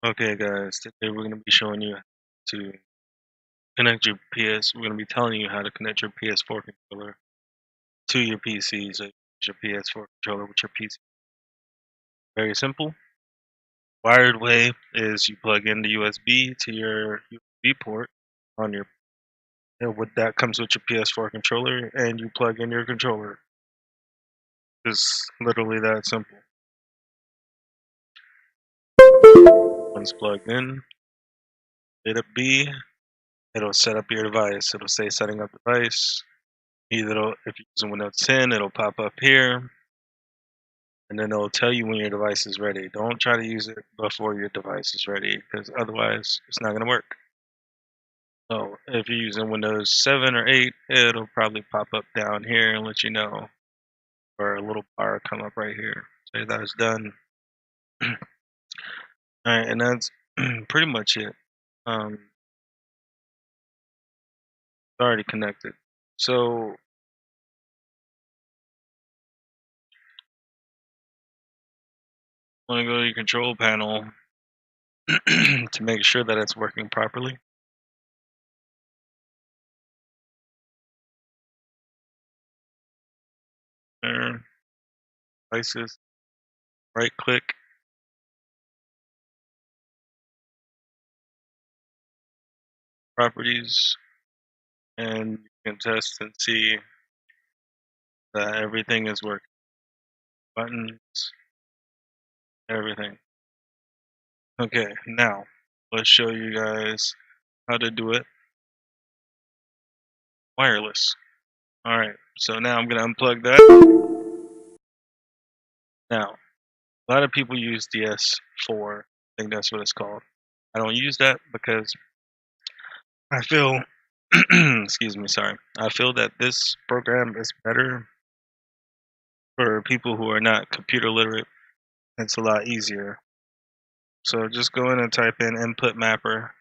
Okay, guys, today we're going to be showing you to connect your PS. We're going to be telling you how to connect your PS4 controller to your PC. So use your PS4 controller with your PC. Very simple. Wired way is you plug in the USB to your USB port on your. With that comes with your PS4 controller, and you plug in your controller. It's literally that simple. Once plugged in, hit up B. It'll set up your device. It'll say setting up device. Either if you're using Windows 10, it'll pop up here, and then it'll tell you when your device is ready. Don't try to use it before your device is ready, because otherwise it's not going to work. So if you're using Windows 7 or 8, it'll probably pop up down here and let you know, or a little bar come up right here. Say that it's done. Alright, and that's pretty much it. It's already connected. So want to go to your control panel to make sure that it's working properly. There, devices, right click, properties, and you can test and see that everything is working. Buttons, everything. Okay, now let's show you guys how to do it wireless. Alright, so now I'm going to unplug that. Now, a lot of people use DS4. I think that's what it's called. I don't use that because I feel, excuse me, sorry. I feel that this program is better for people who are not computer literate. It's a lot easier. So just go in and type in input mapper.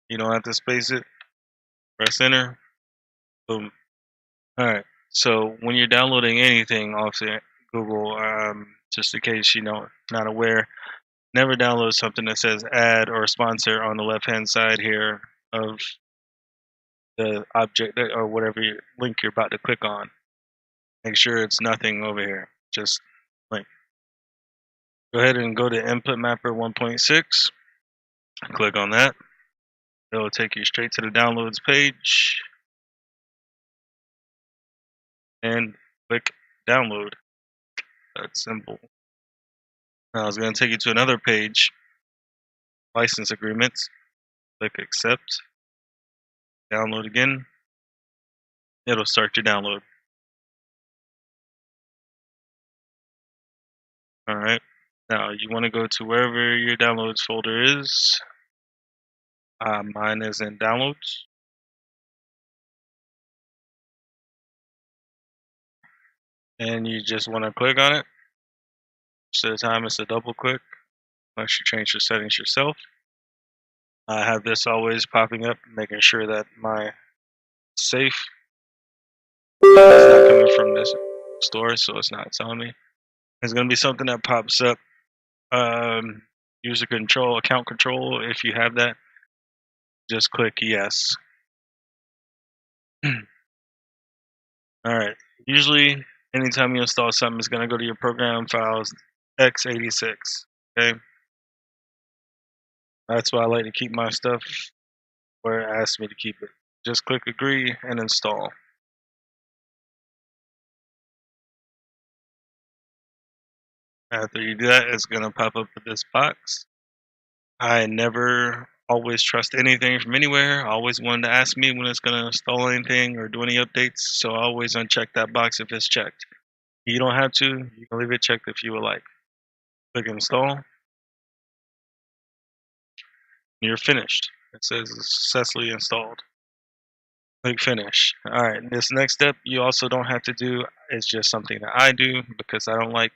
You don't have to space it. Press enter. Boom. Alright. So when you're downloading anything off the Google, just in case you know not aware, never download something that says ad or sponsor on the left hand side here of the object or whatever link you're about to click on. Make sure it's nothing over here. Just link. Go ahead and go to input mapper 1.6. Click on that. It'll take you straight to the downloads page and click download. That's simple. Now it's going to take you to another page, license agreements. Click accept, download again. It'll start your download. Alright, now you want to go to wherever your downloads folder is. Mine is in downloads. And you just want to click on it. Most of the time it's a double click, unless you change the settings yourself. I have this always popping up, making sure that my safe is not coming from this store, so it's not telling me. There's going to be something that pops up. User control, account control. If you have that, just click yes. Alright, usually anytime you install something, it's going to go to your program files x86. Okay, that's why I like to keep my stuff where it asks me to keep it. Just click agree and install. After you do that, it's going to pop up with this box. I never always trust anything from anywhere. I always wanted to ask me when it's going to install anything or do any updates, so I always uncheck that box if it's checked. You don't have to. You can leave it checked if you would like. Click install. You're finished. It says successfully installed. Click finish. Alright, this next step you also don't have to do. It's just something that I do because I don't like.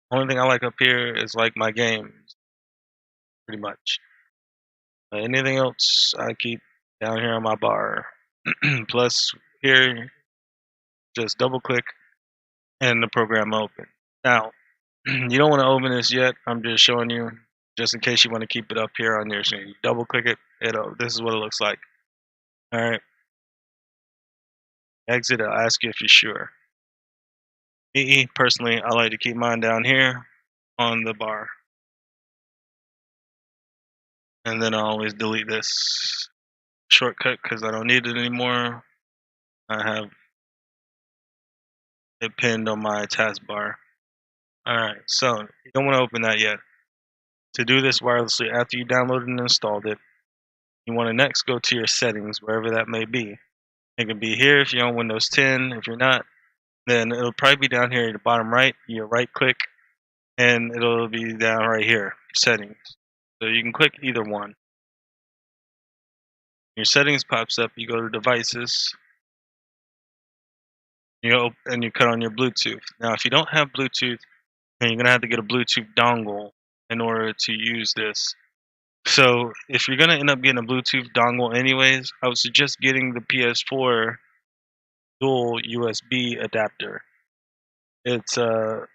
Only thing I like up here is like my games, pretty much. Anything else I keep down here on my bar. Plus here, just double click and the program open. Now, You don't want to open this yet. I'm just showing you, just in case you want to keep it up here on your screen. You double click it. This is what it looks like. All right. Exit. I'll ask you if you're sure. Me personally, I like to keep mine down here on the bar, and then I always delete this shortcut because I don't need it anymore. I have it pinned on my taskbar. All right. So you don't want to open that yet. To do this wirelessly after you downloaded and installed it, you want to next go to your settings, wherever that may be. It can be here if you're on Windows 10. If you're not, then it'll probably be down here at the bottom right. You right click and it'll be down right here, settings. So you can click either one. Your settings pops up, you go to devices, and you cut on your Bluetooth. Now if you don't have Bluetooth, then you're gonna have to get a Bluetooth dongle in order to use this. So if you're gonna end up getting a Bluetooth dongle anyways, I would suggest getting the PS4 dual USB adapter. It's a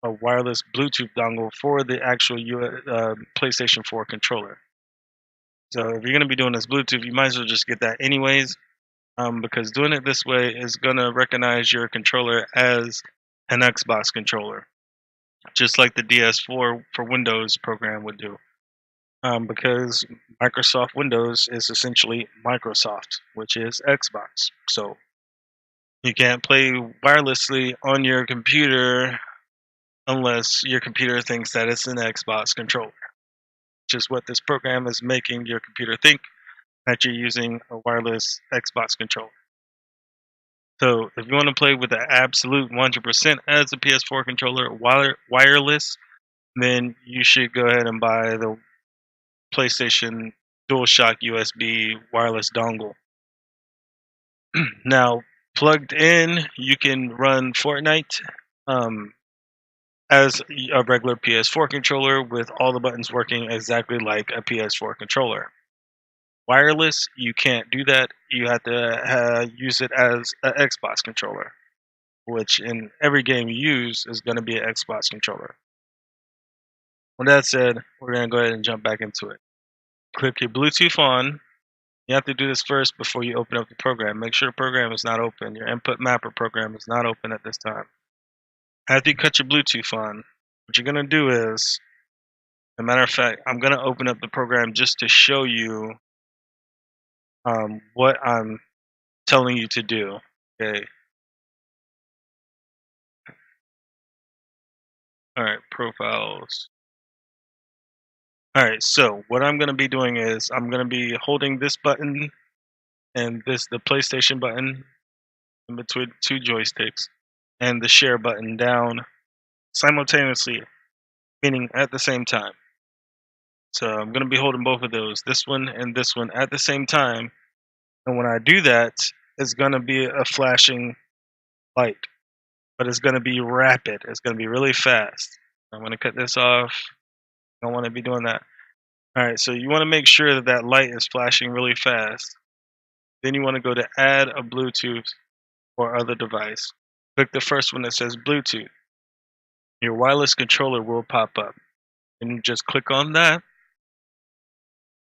wireless Bluetooth dongle for the actual PlayStation 4 controller. So if you're going to be doing this Bluetooth, you might as well just get that anyways, because doing it this way is going to recognize your controller as an Xbox controller, just like the DS4 for Windows program would do. Because Microsoft Windows is essentially Microsoft, which is Xbox. So you can't play wirelessly on your computer unless your computer thinks that it's an Xbox controller, which is what this program is making your computer think that you're using a wireless Xbox controller. So if you want to play with the absolute 100% as a PS4 controller wireless, then you should go ahead and buy the PlayStation DualShock USB wireless dongle. Now, plugged in, you can run Fortnite as a regular PS4 controller with all the buttons working exactly like a PS4 controller. Wireless, you can't do that. You have to use it as an Xbox controller, which in every game you use is going to be an Xbox controller. With that said, we're going to go ahead and jump back into it. Click your Bluetooth on. You have to do this first before you open up the program. Make sure the program is not open. Your input mapper program is not open at this time. After you cut your Bluetooth on, what you're going to do is, as a matter of fact, I'm going to open up the program just to show you what I'm telling you to do. Okay. All right, profiles. All right, so what I'm going to be doing is I'm going to be holding this button and the PlayStation button in between two joysticks and the share button down simultaneously, meaning at the same time. So I'm going to be holding both of those, this one and this one at the same time. And when I do that, it's going to be a flashing light, but it's going to be rapid. It's going to be really fast. I'm going to cut this off. I don't want to be doing that. All right, so you want to make sure that that light is flashing really fast. Then you want to go to add a Bluetooth or other device. Click the first one that says Bluetooth. Your wireless controller will pop up. And you just click on that,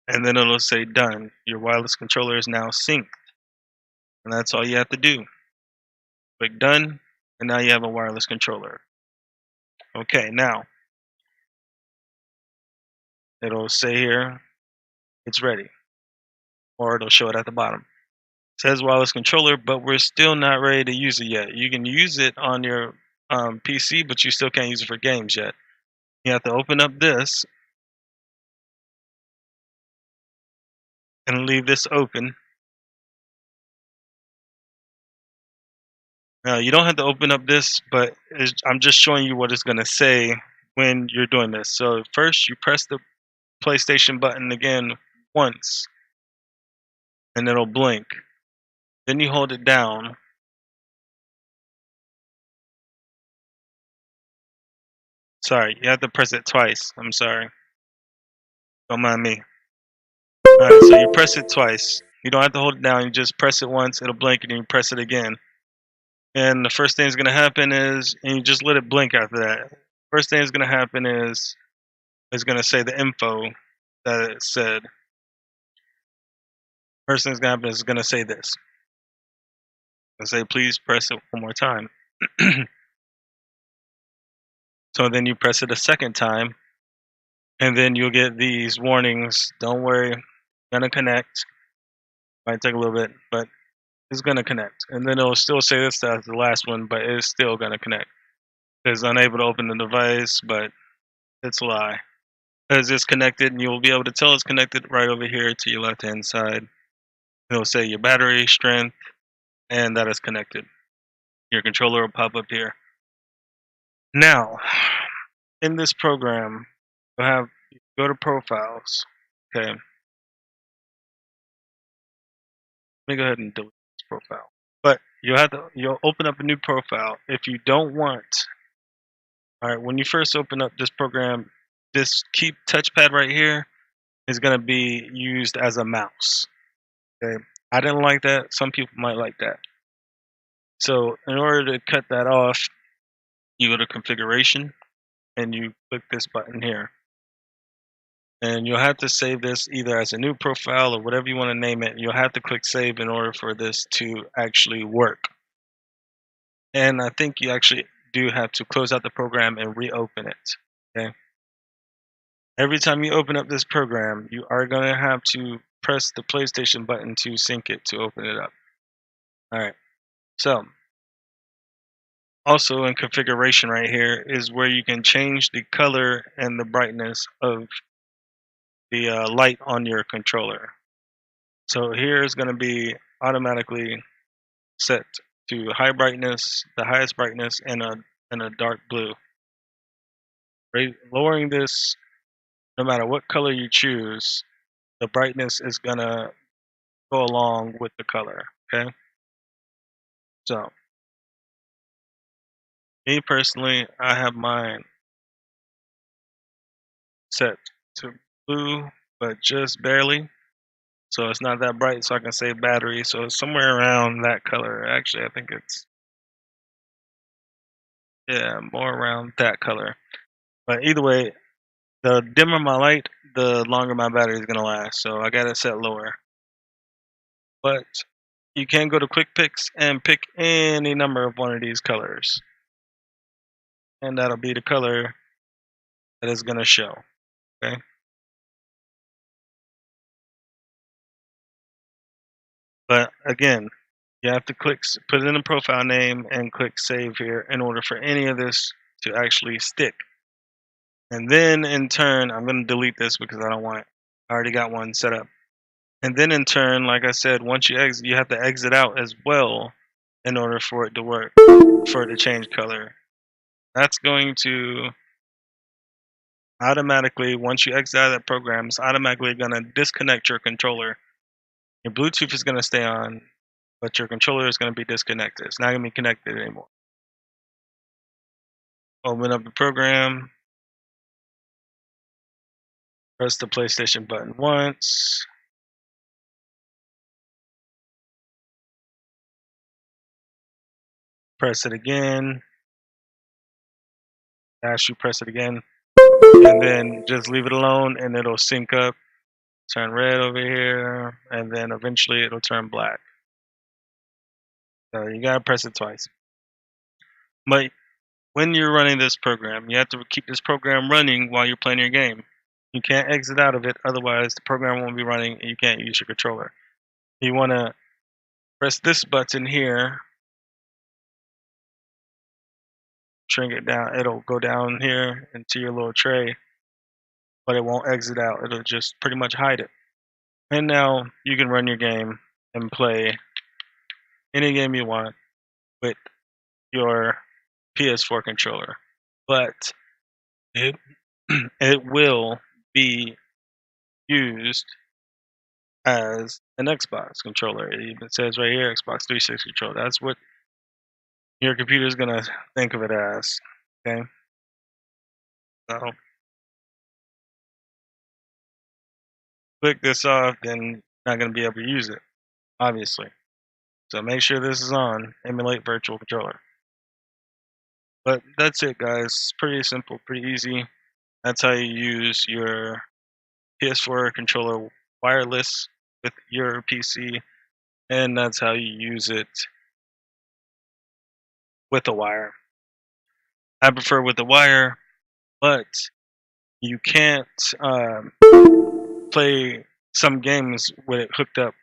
and then it'll say done. Your wireless controller is now synced. And that's all you have to do. Click done, and now you have a wireless controller. Okay, now it'll say here it's ready, or it'll show it at the bottom. It says wireless controller, but we're still not ready to use it yet. You can use it on your PC, but you still can't use it for games yet. You have to open up this and leave this open. Now, you don't have to open up this, but I'm just showing you what it's going to say when you're doing this. So first, you press the PlayStation button again once, and it'll blink. Then you hold it down. Sorry, you have to press it twice. I'm sorry. Don't mind me. Alright, so you press it twice. You don't have to hold it down. You just press it once, it'll blink, and then you press it again. And the first thing that's going to happen is, and you just let it blink after that. first thing that's going to happen is it's going to say the info that it said. First thing that's going to happen is it's going to say this. It'll say, please press it one more time. So then you press it a second time, and then you'll get these warnings. Don't worry, gonna connect. Might take a little bit, but it's gonna connect. And then it'll still say this as the last one, but it's still gonna connect. It's unable to open the device, but it's a lie. Because it's connected, and you'll be able to tell it's connected right over here to your left hand side. It'll say your battery strength, and that is connected. Your controller will pop up here. Now, in this program, you'll have go to profiles. Okay. Let me go ahead and delete this profile. But you'll open up a new profile if you don't want. All right, when you first open up this program, this key touchpad right here is going to be used as a mouse. Okay, I didn't like that. Some people might like that. So in order to cut that off, you go to configuration and you click this button here. And you'll have to save this either as a new profile or whatever you want to name it. You'll have to click save in order for this to actually work. And I think you actually do have to close out the program and reopen it. Okay. Every time you open up this program, you are going to have to press the PlayStation button to sync it to open it up. All right. So, also in configuration right here is where you can change the color and the brightness of the light on your controller. So here is going to be automatically set to high brightness, the highest brightness, and a dark blue. Lowering this, no matter what color you choose, the brightness is going to go along with the color. Okay. So, me personally, I have mine set to blue, but just barely. So it's not that bright, so I can save battery. So it's somewhere around that color. Actually, I think it's, yeah, more around that color. But either way, the dimmer my light, the longer my battery is going to last. So I got it set lower. But you can go to Quick Picks and pick any number of one of these colors. And that'll be the color that is going to show. Okay. But again, you have to put in a profile name and click save here in order for any of this to actually stick. And then in turn, I'm going to delete this because I don't want it. I already got one set up. And then in turn, like I said, once you exit, you have to exit out as well in order for it to work, for it to change color. That's going to automatically, once you exit out of that program, it's automatically going to disconnect your controller. Your Bluetooth is going to stay on, but your controller is going to be disconnected. It's not going to be connected anymore. Open up the program. Press the PlayStation button once. Press it again. As you press it again. And then just leave it alone and it'll sync up. Turn red over here. And then eventually it'll turn black. So you gotta press it twice. But when you're running this program, you have to keep this program running while you're playing your game. You can't exit out of it, otherwise the program won't be running and you can't use your controller. You wanna press this button here. Shrink it down. It'll go down here into your little tray, but it won't exit out. It'll just pretty much hide it. And now you can run your game and play any game you want with your PS4 controller. But it it will be used as an Xbox controller. It even says right here Xbox 360 controller. That's what your computer is gonna think of it as. Okay. So click this off, then you're not gonna be able to use it, obviously. So make sure this is on. Emulate virtual controller. But that's it, guys. Pretty simple, pretty easy. That's how you use your PS4 controller wireless with your PC, and that's how you use it with a wire. I prefer with the wire, but you can't play some games with it hooked up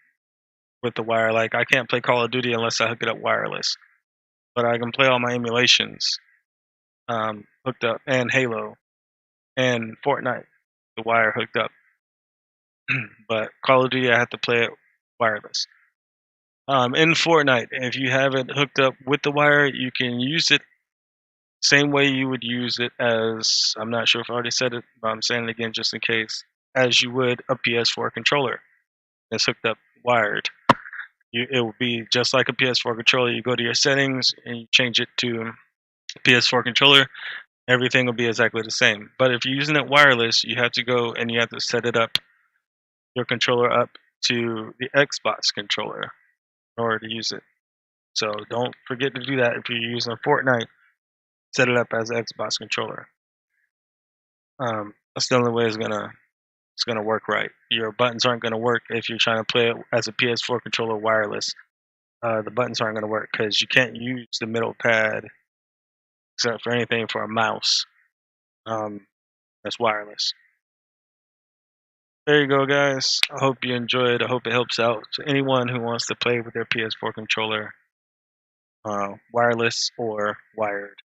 with the wire. Like I can't play Call of Duty unless I hook it up wireless, but I can play all my emulations hooked up, and Halo and Fortnite, the wire hooked up. But Call of Duty, I have to play it wireless. In Fortnite, if you have it hooked up with the wire, you can use it same way you would use it as, I'm not sure if I already said it, but I'm saying it again just in case, as you would a PS4 controller. It's hooked up wired. It will be just like a PS4 controller. You go to your settings and you change it to PS4 controller. Everything will be exactly the same. But if you're using it wireless, you have to go and you have to set it up, your controller up to the Xbox controller in order to use it. So don't forget to do that if you're using Fortnite. Set it up as an Xbox controller. That's the only way it's gonna work right. Your buttons aren't gonna work if you're trying to play it as a PS4 controller wireless. The buttons aren't gonna work because you can't use the middle pad except for anything for a mouse. That's wireless. There you go, guys. I hope you enjoyed. I hope it helps out to anyone who wants to play with their PS4 controller, wireless or wired.